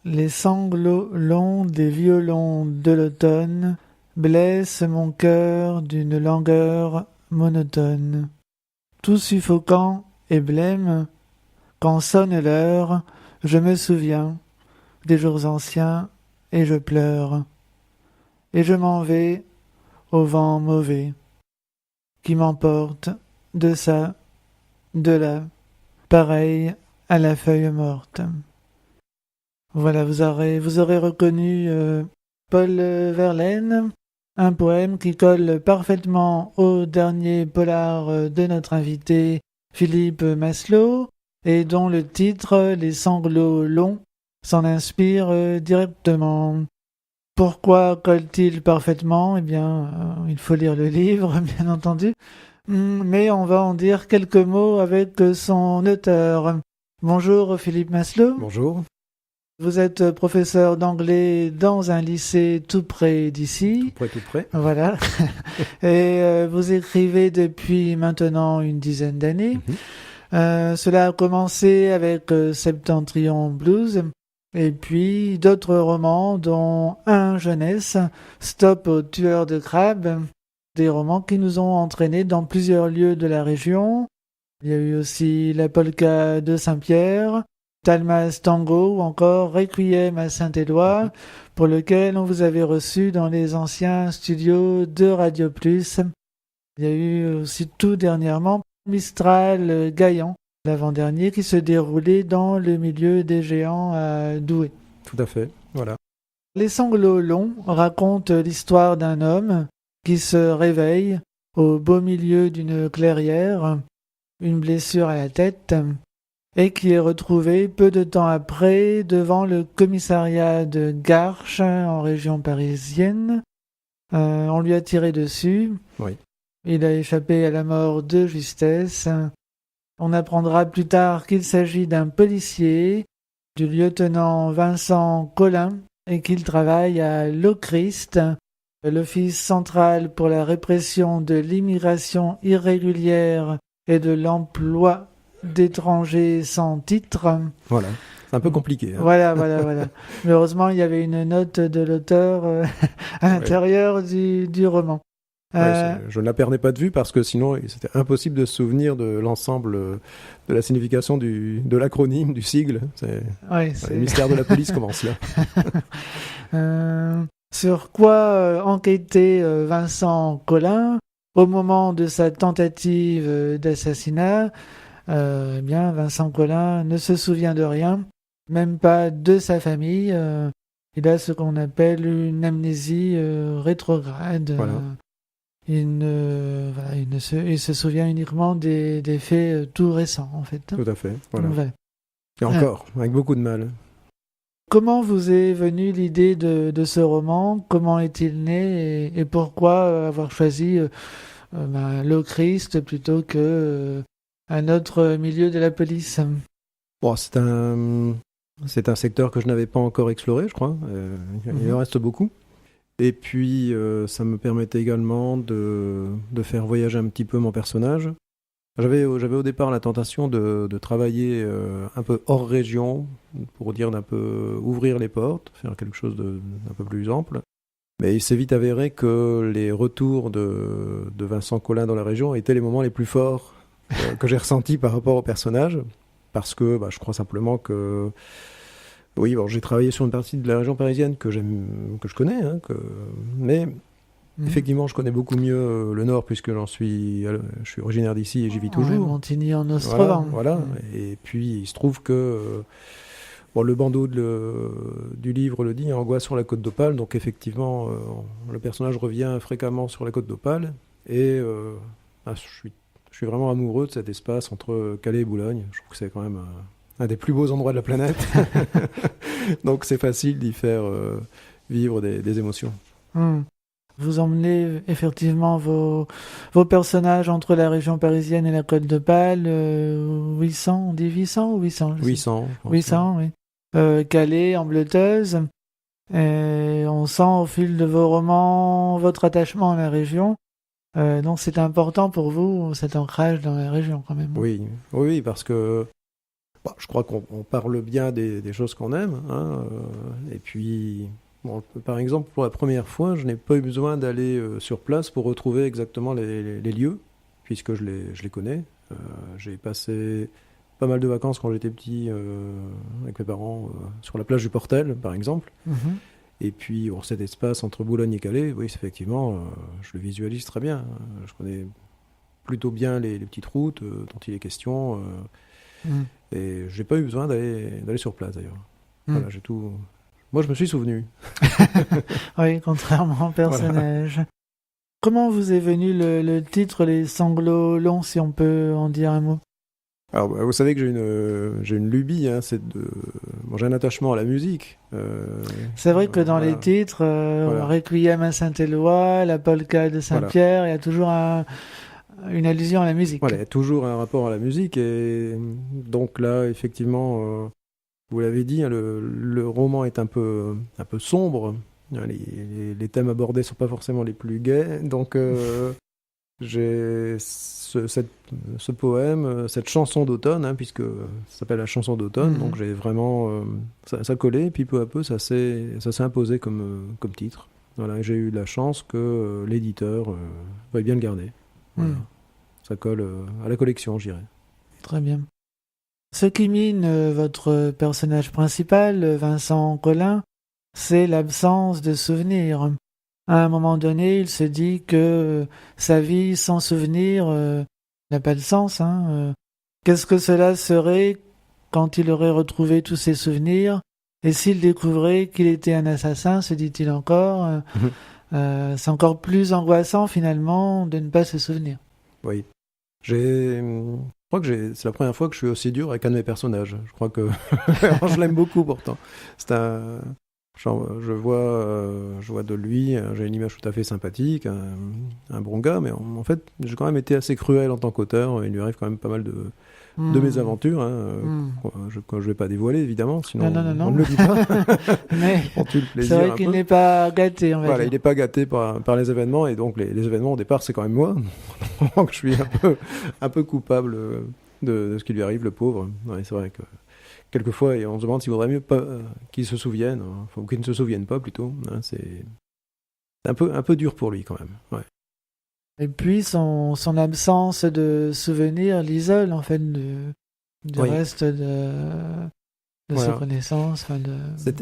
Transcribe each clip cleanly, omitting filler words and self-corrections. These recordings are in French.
Les sanglots longs des violons de l'automne blessent mon cœur d'une langueur monotone. Tout suffocant et blême, quand sonne l'heure, je me souviens des jours anciens et je pleure. Et je m'en vais au vent mauvais qui m'emporte de ça, de là, pareil à la feuille morte. Voilà, vous aurez reconnu Paul Verlaine, un poème qui colle parfaitement au dernier polar de notre invité Philippe Maslow et dont le titre, Les sanglots longs, s'en inspire directement. Pourquoi colle-t-il parfaitement ? Eh bien, il faut lire le livre, bien entendu. Mais on va en dire quelques mots avec son auteur. Bonjour Philippe Maslow. Bonjour. Vous êtes professeur d'anglais dans un lycée tout près d'ici. Tout près. Voilà. Et vous écrivez depuis maintenant une dizaine d'années. Cela a commencé avec Septentrion Blues et puis d'autres romans dont un jeunesse, Stop au tueur de crabes, des romans qui nous ont entraînés dans plusieurs lieux de la région. Il y a eu aussi La Polka de Saint-Pierre, Talmas Tango ou encore Requiem à Saint-Éloi, pour lequel on vous avait reçu dans les anciens studios de Radio Plus. Il y a eu aussi tout dernièrement Mistral Gaillan, l'avant-dernier, qui se déroulait dans le milieu des géants à Douai. Tout à fait, voilà. Les sanglots longs racontent l'histoire d'un homme qui se réveille au beau milieu d'une clairière, une blessure à la tête, et qui est retrouvé peu de temps après devant le commissariat de Garches en région parisienne. On lui a tiré dessus. Oui. Il a échappé à la mort de justesse. On apprendra plus tard qu'il s'agit d'un policier, du lieutenant Vincent Collin, et qu'il travaille à l'OCRIST, l'Office central pour la répression de l'immigration irrégulière et de l'emploi d'étrangers sans titre. Voilà, c'est un peu compliqué. Voilà. Mais heureusement, il y avait une note de l'auteur à l'intérieur du roman. Je ne la perdais pas de vue parce que sinon, c'était impossible de se souvenir de l'ensemble de la signification de l'acronyme, du sigle. Le mystère de la police commence là. Sur quoi enquêtait Vincent Collin au moment de sa tentative d'assassinat ? Eh bien, Vincent Collin ne se souvient de rien, même pas de sa famille. Il a ce qu'on appelle une amnésie rétrograde. Voilà. Il se souvient uniquement des faits tout récents, en fait. Tout à fait, voilà. Ouais. Et encore, avec beaucoup de mal. Comment vous est venue l'idée de ce roman ? Comment est-il né et pourquoi avoir choisi le Christ plutôt que un autre milieu de la police ? Bon, c'est un secteur que je n'avais pas encore exploré, je crois. Il en reste beaucoup. Et puis, ça me permettait également de faire voyager un petit peu mon personnage. J'avais au départ la tentation de travailler un peu hors région, pour dire d'un peu ouvrir les portes, faire quelque chose d'un peu plus ample. Mais il s'est vite avéré que les retours de Vincent Collin dans la région étaient les moments les plus forts que j'ai ressentis par rapport au personnage. Parce que je crois simplement que... Oui, bon, j'ai travaillé sur une partie de la région parisienne que je connais, mais effectivement, je connais beaucoup mieux le Nord puisque je suis originaire d'ici et j'y vis toujours. Montigny en Ostrovent. Voilà. Et puis, il se trouve que le bandeau du livre le dit, Angoisse sur la Côte d'Opale. Donc, effectivement, le personnage revient fréquemment sur la Côte d'Opale et je suis vraiment amoureux de cet espace entre Calais et Boulogne. Je trouve que c'est quand même un des plus beaux endroits de la planète. Donc c'est facile d'y faire vivre des émotions. Vous emmenez effectivement vos personnages entre la région parisienne et la Côte d'Opale. 800, on dit 800 ou 800 800, oui. Calais, Ambleteuse. Et on sent au fil de vos romans votre attachement à la région. Donc c'est important pour vous, cet ancrage dans la région quand même. Oui, parce que je crois qu'on parle bien des choses qu'on aime. Hein, et puis, bon, par exemple, pour la première fois, je n'ai pas eu besoin d'aller sur place pour retrouver exactement les lieux, puisque je les connais. J'ai passé pas mal de vacances quand j'étais petit avec mes parents sur la plage du Portel, par exemple. Mhm. Et puis, bon, cet espace entre Boulogne et Calais, oui, effectivement, je le visualise très bien. Je connais plutôt bien les petites routes dont il est question. Mhm. Et j'ai pas eu besoin d'aller sur place, d'ailleurs. Mhm. Voilà, j'ai tout... Moi, je me suis souvenu. Oui, contrairement au personnage. Comment vous est venu le titre Les Sanglots Longs, si on peut en dire un mot? Alors, vous savez que j'ai une lubie, hein, bon, j'ai un attachement à la musique. C'est vrai que dans Voilà. les titres, Voilà. Requiem à Saint-Éloi, la polka de Saint-Pierre, il y a toujours une allusion à la musique. Voilà, il y a toujours un rapport à la musique. Et donc là, effectivement, vous l'avez dit, hein, le roman est un peu sombre. Les thèmes abordés sont pas forcément les plus gais. Donc, j'ai ce poème, cette chanson d'automne, hein, puisque ça s'appelle la chanson d'automne. Mhm. Donc, j'ai vraiment... ça collait, et puis peu à peu, ça s'est imposé comme titre. Voilà, et j'ai eu la chance que l'éditeur veuille bien le garder. Voilà. Mhm. Ça colle à la collection, je dirais. Très bien. Ce qui mine votre personnage principal, Vincent Collin, c'est l'absence de souvenirs. À un moment donné, il se dit que sa vie sans souvenir n'a pas de sens. Hein. Qu'est-ce que cela serait quand il aurait retrouvé tous ses souvenirs et s'il découvrait qu'il était un assassin, se dit-il encore. C'est encore plus angoissant finalement de ne pas se souvenir. Oui. Je crois que c'est la première fois que je suis aussi dur avec un de mes personnages. Je crois que alors, je l'aime beaucoup pourtant. C'est un genre, je vois de lui, j'ai une image tout à fait sympathique, un bon gars, mais en fait, j'ai quand même été assez cruel en tant qu'auteur. Il lui arrive quand même pas mal de mésaventures, hein, que je vais pas dévoiler évidemment, sinon Non. on ne le dit pas. Mais On tue le c'est plaisir vrai un qu'il peu. n'est pas gâté, on va Voilà, dire. il n'est pas gâté par les événements, et donc les événements au départ, c'est quand même moi. Donc je suis un peu coupable de ce qui lui arrive, le pauvre. Ouais, c'est vrai que quelquefois, et on se demande s'il vaudrait mieux pas qu'il se souvienne, hein, ou qu'il ne se souvienne pas plutôt. Hein, c'est un peu dur pour lui quand même. Ouais. Et puis son absence de souvenirs l'isole en fait du Oui. reste de ses Voilà. connaissances. Enfin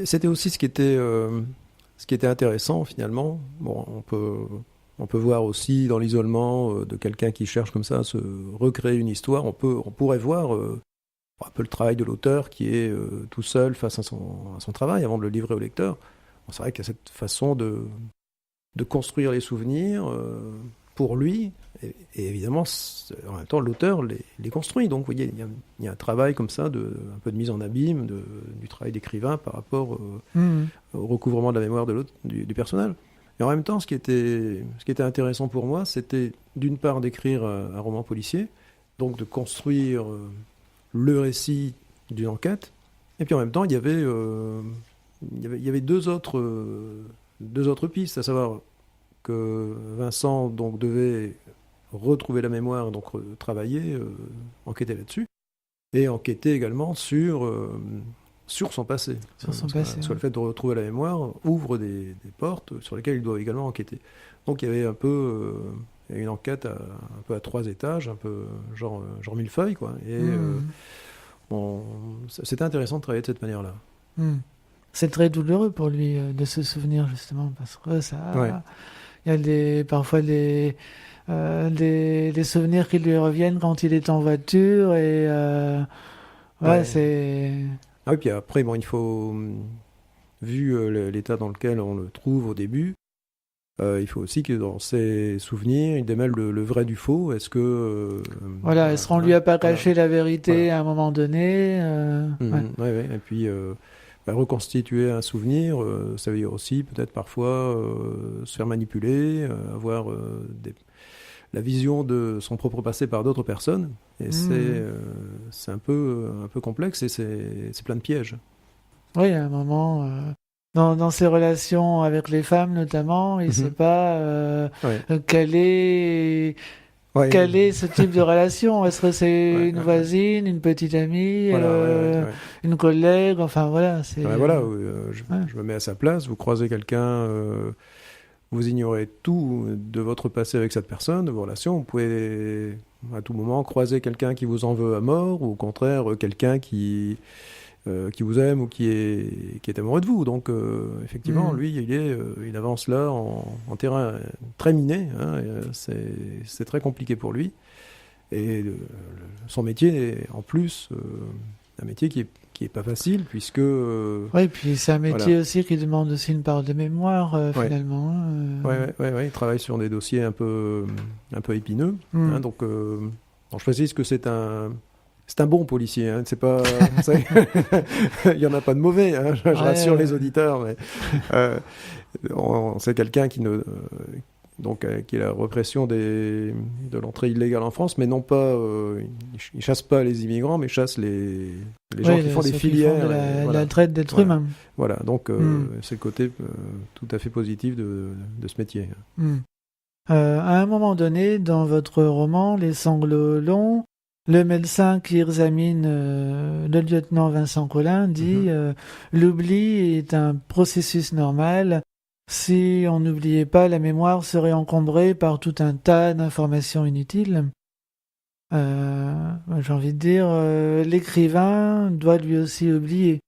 C'était aussi ce qui était intéressant finalement. Bon, on peut voir aussi dans l'isolement de quelqu'un qui cherche comme ça à se recréer une histoire. On pourrait voir un peu le travail de l'auteur qui est tout seul face à son travail avant de le livrer au lecteur. Bon, c'est vrai qu'il y a cette façon de construire les souvenirs pour lui, et évidemment, en même temps, l'auteur les construit. Donc, vous voyez, il y a un travail comme ça, un peu de mise en abîme, du travail d'écrivain par rapport au recouvrement de la mémoire du personnage. Et en même temps, ce qui était intéressant pour moi, c'était d'une part d'écrire un roman policier, donc de construire le récit d'une enquête, et puis en même temps, il y avait deux autres pistes, à savoir que Vincent donc devait retrouver la mémoire, donc travailler, enquêter là-dessus, et enquêter également sur son passé. sur son Parce passé. que le fait de retrouver la mémoire ouvre des portes sur lesquelles il doit également enquêter. Donc il y avait un peu une enquête un peu à 3 étages, un peu genre millefeuille, quoi. Et c'était intéressant de travailler de cette manière-là. C'est très douloureux pour lui de se souvenir justement parce que ça, Ouais. il y a parfois des souvenirs qui lui reviennent quand il est en voiture et Ouais. c'est Ah oui, puis après, bon, il faut, vu l'état dans lequel on le trouve au début, il faut aussi que dans ses souvenirs, il démêle le vrai du faux. Est-ce que... voilà, est-ce qu'on lui a pas caché voilà. la vérité Voilà. à un moment donné Ouais. Et puis, reconstituer un souvenir, ça veut dire aussi peut-être parfois se faire manipuler, avoir la vision de son propre passé par d'autres personnes. Et c'est un peu complexe, et c'est plein de pièges. Oui, à un moment, dans ses relations avec les femmes notamment, il ne sait pas Ouais. quelle est Ouais. quel est ce type de relation? Est-ce que c'est Ouais, une ouais, voisine, une petite amie, voilà, une collègue? Enfin voilà, Ouais, voilà, ouais. je me mets à sa place. Vous croisez quelqu'un, vous ignorez tout de votre passé avec cette personne, de vos relations. Vous pouvez à tout moment croiser quelqu'un qui vous en veut à mort, ou au contraire, quelqu'un qui vous aime ou qui est amoureux de vous. Donc, effectivement, Mm. lui, il avance là en terrain très miné. Hein, et, c'est très compliqué pour lui. Et son métier est en plus un métier qui est pas facile, puisque Oui, puis c'est un voilà. métier aussi qui demande aussi une part de mémoire, Ouais. finalement, hein. Ouais, il travaille sur des dossiers un peu épineux. Mm. Hein, donc, je précise que c'est un bon policier. Hein, c'est pas, il y en a pas de mauvais. Hein, je rassure les auditeurs, mais c'est quelqu'un qui est la répression de l'entrée illégale en France, mais non pas, il chasse pas les immigrants, mais chasse les gens qui font des ceux qui filières. font de et la voilà. traite d'êtres Voilà. humains. Voilà, donc Mm. c'est le côté tout à fait positif de ce métier. Mm. À un moment donné, dans votre roman, Les sanglots longs, le médecin qui examine le lieutenant Vincent Collin dit l'oubli est un processus normal. Si on n'oubliait pas, la mémoire serait encombrée par tout un tas d'informations inutiles. J'ai envie de dire, l'écrivain doit lui aussi oublier,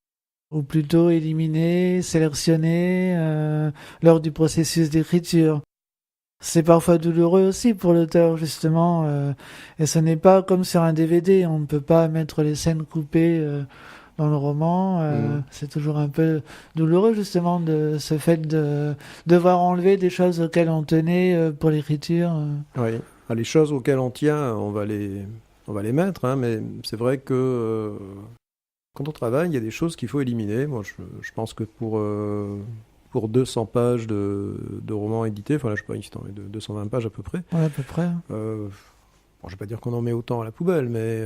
ou plutôt éliminer, sélectionner lors du processus d'écriture. C'est parfois douloureux aussi pour l'auteur, justement, et ce n'est pas comme sur un DVD, on ne peut pas mettre les scènes coupées dans le roman. C'est toujours un peu douloureux, justement, de ce fait de devoir enlever des choses auxquelles on tenait pour l'écriture. Oui. Ah, les choses auxquelles on tient, on va les mettre, hein, mais c'est vrai que quand on travaille, il y a des choses qu'il faut éliminer. Moi, je pense que pour 200 pages de romans édités, enfin là, je sais pas, ici, de 220 pages à peu près. Ouais, à peu près. Bon, je vais pas dire qu'on en met autant à la poubelle, mais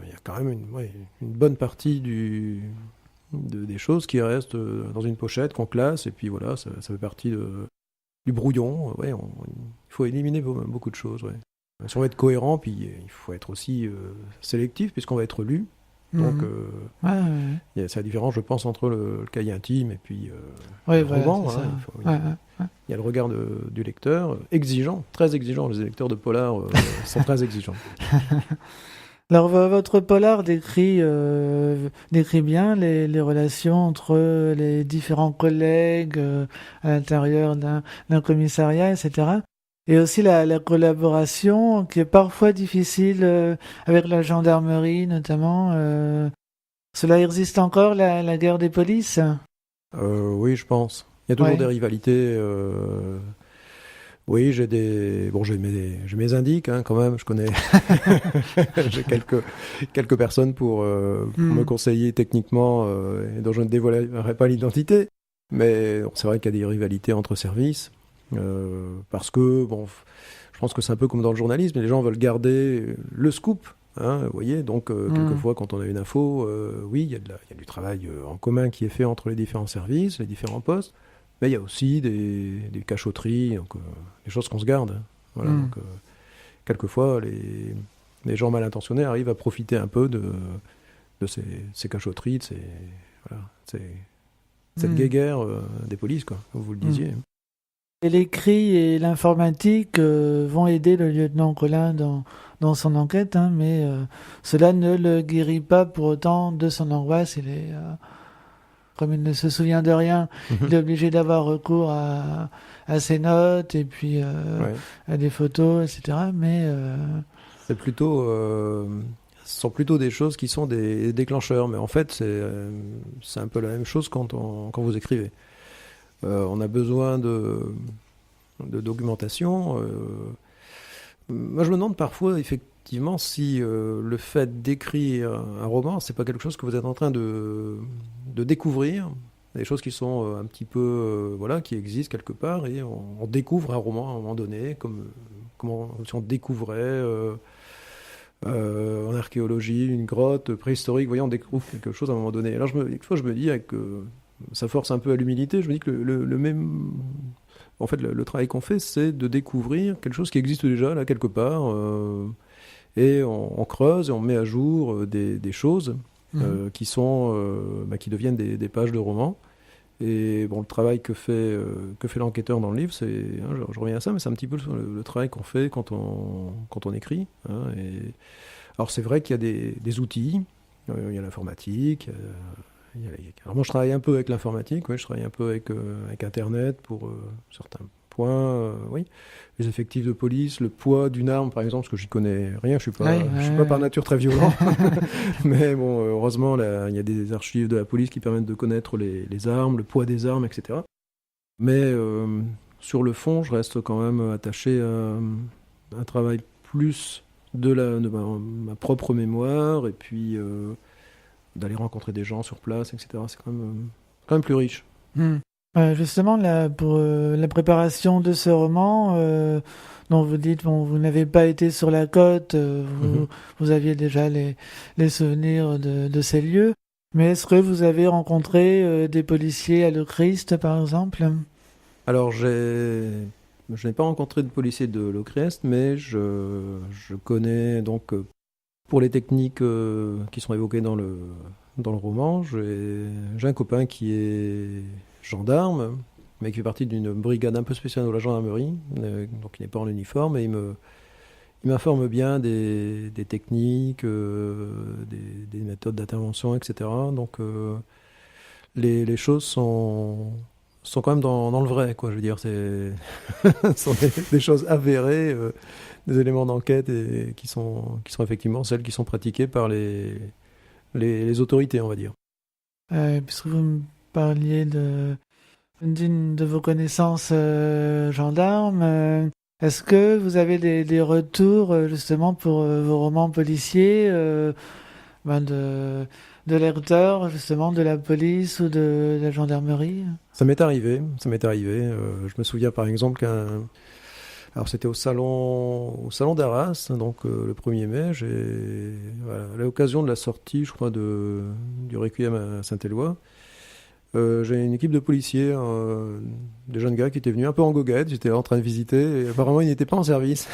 il y a quand même une bonne partie des choses qui restent dans une pochette qu'on classe, et puis voilà, ça fait partie du brouillon. Ouais, il faut éliminer beaucoup de choses. Ouais. Si on veut être cohérent, puis il faut être aussi sélectif, puisqu'on va être lu. Donc, c'est la différence, je pense, entre le cahier intime et puis le roman. Il y a le regard du lecteur, exigeant, très exigeant. Les lecteurs de polar sont très exigeants. Alors, votre polar décrit bien les relations entre les différents collègues à l'intérieur d'un commissariat, etc. Et aussi la collaboration qui est parfois difficile avec la gendarmerie, notamment. Cela existe encore, la guerre des polices? Oui, je pense. Il y a toujours des rivalités. Oui, j'ai mes indices, hein, quand même. Je connais j'ai quelques personnes pour me conseiller techniquement et dont je ne dévoilerai pas l'identité. Mais c'est vrai qu'il y a des rivalités entre services. Parce que, je pense que c'est un peu comme dans le journalisme, les gens veulent garder le scoop, hein, vous voyez, donc quelquefois quand on a une info, oui, il y a du travail en commun qui est fait entre les différents services, les différents postes, mais il y a aussi des cachotteries, donc des choses qu'on se garde. Hein, voilà, donc quelquefois les gens mal intentionnés arrivent à profiter un peu de ces cachotteries, cette guéguerre des polices, quoi, comme vous le disiez. Et l'écrit et l'informatique vont aider le lieutenant Collin dans son enquête, hein, mais cela ne le guérit pas pour autant de son angoisse. Comme il ne se souvient de rien, il est obligé d'avoir recours à ses notes et puis à des photos, etc. Mais ce sont plutôt des choses qui sont des déclencheurs. Mais en fait, c'est un peu la même chose quand vous écrivez. On a besoin de documentation. Moi, je me demande parfois, effectivement, si le fait d'écrire un roman, c'est pas quelque chose que vous êtes en train de découvrir, des choses qui sont un petit peu, qui existent quelque part, et on découvre un roman à un moment donné, comme si on découvrait en archéologie une grotte préhistorique. Vous voyez, on découvre quelque chose à un moment donné. Alors, quelquefois, je me dis avec ça force un peu à l'humilité. Je me dis que le En fait, le travail qu'on fait, c'est de découvrir quelque chose qui existe déjà là quelque part, et on creuse et on met à jour des choses qui qui deviennent des pages de romans. Et bon, le travail que fait l'enquêteur dans le livre, c'est, je reviens à ça, mais c'est un petit peu le travail qu'on fait quand on écrit. Alors c'est vrai qu'il y a des outils, il y a l'informatique. Alors moi je travaille un peu avec l'informatique, je travaille un peu avec Internet pour certains points, oui. Les effectifs de police, le poids d'une arme par exemple, parce que j'y connais rien, je suis pas par nature très violent. Mais bon, heureusement là, il y a des archives de la police qui permettent de connaître les armes, le poids des armes, etc. Mais sur le fond, je reste quand même attaché à un travail plus de ma propre mémoire, et puis d'aller rencontrer des gens sur place, etc. C'est quand même plus riche. Justement, là, pour la préparation de ce roman, dont vous dites, bon, vous n'avez pas été sur la côte, vous aviez déjà les souvenirs de ces lieux, mais est-ce que vous avez rencontré des policiers à Lochrist, par exemple? Alors, je n'ai pas rencontré de policiers de Lochrist, mais je connais donc, pour les techniques qui sont évoquées dans le roman, j'ai un copain qui est gendarme, mais qui fait partie d'une brigade un peu spéciale de la gendarmerie, donc il n'est pas en uniforme, et il m'informe bien des techniques, des méthodes d'intervention, etc. Donc les choses sont quand même dans le vrai, quoi. Je veux dire, ce sont des choses avérées, des éléments d'enquête et qui sont effectivement celles qui sont pratiquées par les autorités, on va dire. Puisque vous me parliez d'une de vos connaissances gendarmes, est-ce que vous avez des retours justement pour vos romans policiers de lecteurs justement de la police ou de la gendarmerie? Ça m'est arrivé. Je me souviens par exemple alors c'était au salon d'Arras, donc le 1er mai, à l'occasion de la sortie, je crois, du Requiem à Saint-Éloi, j'ai une équipe de policiers, des jeunes gars qui étaient venus un peu en goguette. J'étais là en train de visiter, et apparemment ils n'étaient pas en service.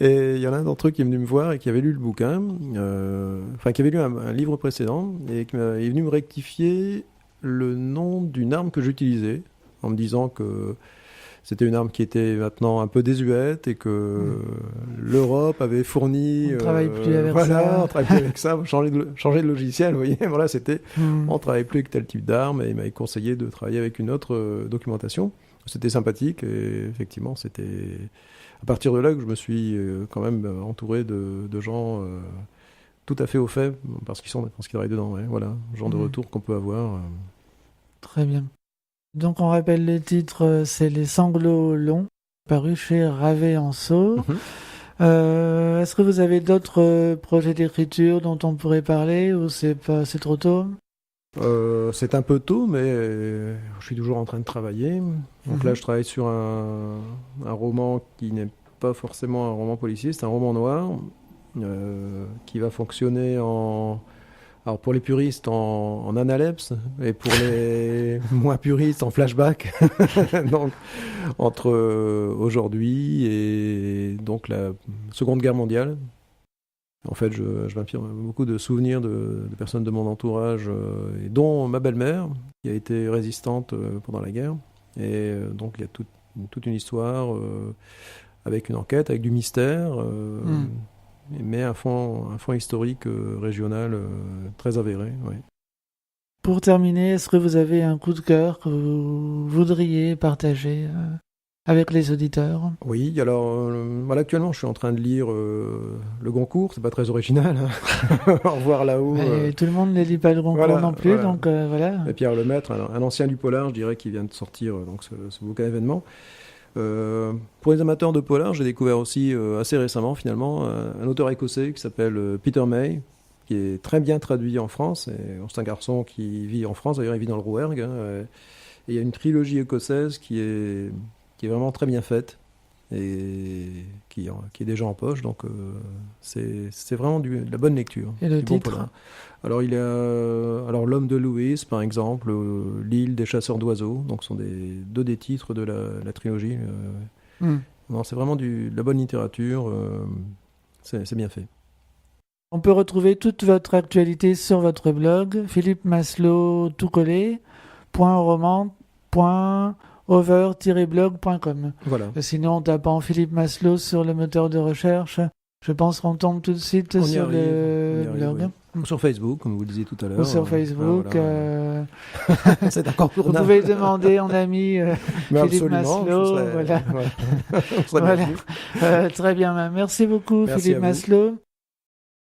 Et il y en a un d'entre eux qui est venu me voir et qui avait lu le bouquin, qui avait lu un livre précédent, et qui est venu me rectifier le nom d'une arme que j'utilisais, en me disant que c'était une arme qui était maintenant un peu désuète et que l'Europe avait fourni... On ne travaille plus avec ça. On travaille plus avec ça, changer de logiciel, vous voyez. Voilà, c'était... On ne travaille plus avec tel type d'arme, et il m'avait conseillé de travailler avec une autre documentation. C'était sympathique, et effectivement, c'était... À partir de là que je me suis quand même entouré de gens tout à fait au fait, parce qu'ils travaillent dedans. Ouais. Voilà, le genre de retour qu'on peut avoir. Très bien. Donc on rappelle le titre, c'est Les Sanglots Longs, paru chez Ravet-en-Sault. Est-ce que vous avez d'autres projets d'écriture dont on pourrait parler, ou c'est trop tôt? C'est un peu tôt, mais je suis toujours en train de travailler. Donc là, je travaille sur un roman qui n'est pas forcément un roman policier, c'est un roman noir qui va fonctionner alors pour les puristes en analepse, et pour les moins puristes en flashback. Donc entre aujourd'hui et donc la Seconde Guerre mondiale. En fait, je m'inspire beaucoup de souvenirs de personnes de mon entourage, et dont ma belle-mère, qui a été résistante pendant la guerre. Et donc il y a toute une histoire avec une enquête, avec du mystère. Mais un fond historique régional très avéré. Ouais. Pour terminer, est-ce que vous avez un coup de cœur que vous voudriez partager avec les auditeurs? Oui, alors actuellement je suis en train de lire Le Goncourt, c'est pas très original. Hein. Au revoir là-haut. Tout le monde ne lit pas Le Goncourt non plus, donc voilà. Et Pierre Lemaitre, un ancien du polar, je dirais, qui vient de sortir donc ce bouquin événement. Pour les amateurs de polar, j'ai découvert aussi assez récemment finalement un auteur écossais qui s'appelle Peter May, qui est très bien traduit en France. C'est un garçon qui vit en France, d'ailleurs il vit dans le Rouergue. Et il y a une trilogie écossaise qui est vraiment très bien faite. et qui est déjà en poche. Donc c'est vraiment de la bonne lecture. Et le du bon titre polar. Alors il y a L'Homme de Lewis, par exemple, L'île des chasseurs d'oiseaux. Donc ce sont deux des titres de la trilogie. Non, c'est vraiment de la bonne littérature. C'est bien fait. On peut retrouver toute votre actualité sur votre blog, Philippe Maslow, tout collé, .roman.over-blog.com. Voilà. Sinon, en tapant Philippe Maslow sur le moteur de recherche, je pense qu'on tombe tout de suite On y sur arrive, le on y arrive, blog. oui. Ou sur Facebook, comme vous le disiez tout à l'heure. Ou sur Facebook. Voilà. C'est encore Vous pouvez demander en ami Mais Philippe absolument, Maslow. voilà. Voilà. Très bien. Merci beaucoup, Merci Philippe à vous. Maslow.